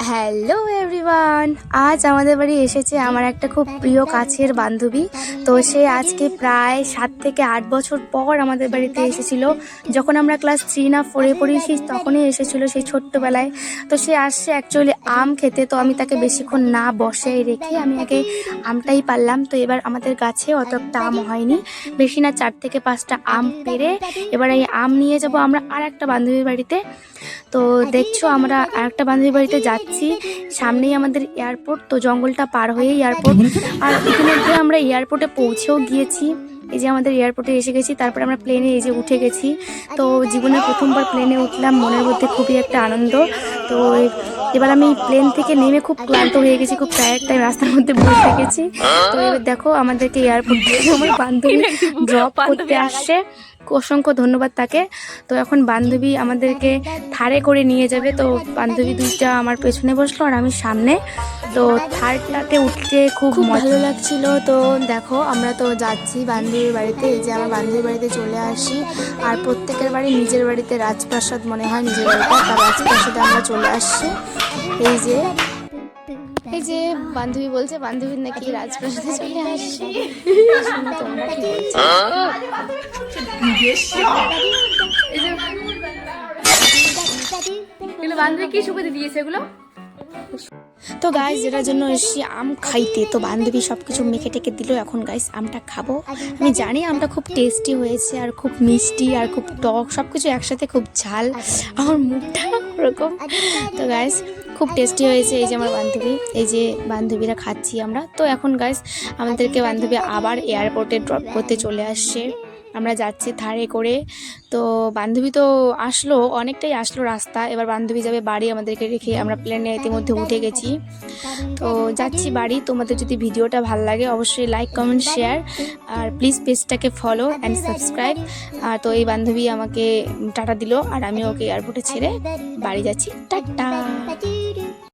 Hello everyone, আজ আমাদের বাড়ি এসেছে আমার একটা খুব প্রিয় কাছের বান্ধবী। তো সে আজকে প্রায় 7 থেকে 8 বছর পর আমাদের বাড়িতে এসেছিল। যখন আমরা ক্লাস 3 না 4-এ পড়েছি তখনই এসেছিল, সেই ছোট্টবেলায়। তো সে আসছে অ্যাকচুয়ালি আম খেতে। তো আমি তাকে বেশিক্ষণ না বসে রেখে আমি আগে আমটাই পারলাম। তো এবার আমাদের গাছে অত একটা আম হয়নি, বেশি না 4 থেকে 5টা আম পেড়ে এবার এই আম নিয়ে যাব আমরা আর একটা বান্ধবীর বাড়িতে। তো দেখছো আমরা আরেকটা বান্ধবীর বাড়িতে যাচ্ছি, সামনেই আমাদের এয়ারপোর্ট। তো জঙ্গলটা পার হয়ে এয়ারপোর্ট, আর ইতিমধ্যে আমরা এয়ারপোর্টে পৌঁছেও গিয়েছি। এই যে আমাদের এয়ারপোর্টে এসে গেছি, তারপরে আমরা প্লেনে এই যে উঠে গেছি। তো জীবনে প্রথমবার প্লেনে উঠলাম, মনের মধ্যে খুবই একটা আনন্দ। তো এবার আমি প্লেন থেকে নেমে খুব ক্লান্ত হয়ে গেছি, খুব টায়ার্ড টাইম, রাস্তার মধ্যে বসে গেছি। তো এবার দেখো আমাদেরকে এয়ারপোর্ট থেকে আমার বান্ধবী ড্রপ করতে আসছে, অসংখ্য ধন্যবাদ তাকে। তো এখন বান্ধবী আমাদেরকে থারে করে নিয়ে যাবে। তো বান্ধবী দুইটা আমার পেছনে বসলো আর আমি সামনে। তো থারটাতে উঠতে খুব ভালো লাগছিল। তো দেখো আমরা তো যাচ্ছি বান্ধবীর বাড়িতে। এই যে আমার বান্ধবীর বাড়িতে চলে আসি, আর প্রত্যেকের বাড়ি নিজের বাড়িতে রাজপ্রাসাদ মনে হয়, নিজের বাড়িতে, তার রাজপ্রাসাদে আমরা চলে আসছি। এই যে বান্ধবী বলছে বান্ধবীর নাকি রাজপ্রাসাদে চলে আসছি। তোমরা কি বলছো? বান্ধবী কি সুবিধা দিয়েছে এগুলো? তো গাইস যেটার জন্য এসেছি আম খাইতে, তো বান্ধবী সব কিছু মেখে টেকে দিল। এখন গাইস আমটা খাবো। আমি জানি আমটা খুব টেস্টি হয়েছে, আর খুব মিষ্টি আর খুব টক, সব কিছু একসাথে খুব ঝাল, আমার মুখটা ওরকম। তো গাইস খুব টেস্টি হয়েছে। এই যে আমার বান্ধবী, এই যে বান্ধবীরা খাচ্ছি আমরা। তো এখন গাইস আমাদেরকে বান্ধবী আবার এয়ারপোর্টে ড্রপ করতে চলে আসছে, আমরা যাচ্ছি থারে করে। তো বান্ধবী তো আসলো, অনেকটাই আসলো রাস্তা। এবার বান্ধবী যাবে বাড়ি, আমাদেরকে রেখে আমরা প্লেনে ইতিমধ্যে উঠে গেছি। তো যাচ্ছি বাড়ি। তোমাদের যদি ভিডিওটা ভালো লাগে অবশ্যই লাইক, কমেন্ট, শেয়ার, আর প্লিজ পেজটাকে ফলো অ্যান্ড সাবস্ক্রাইব। তো এই বান্ধবী আমাকে টাটা দিল, আর আমি ওকে এয়ারপোর্টে ছেড়ে বাড়ি যাচ্ছি। টাটা।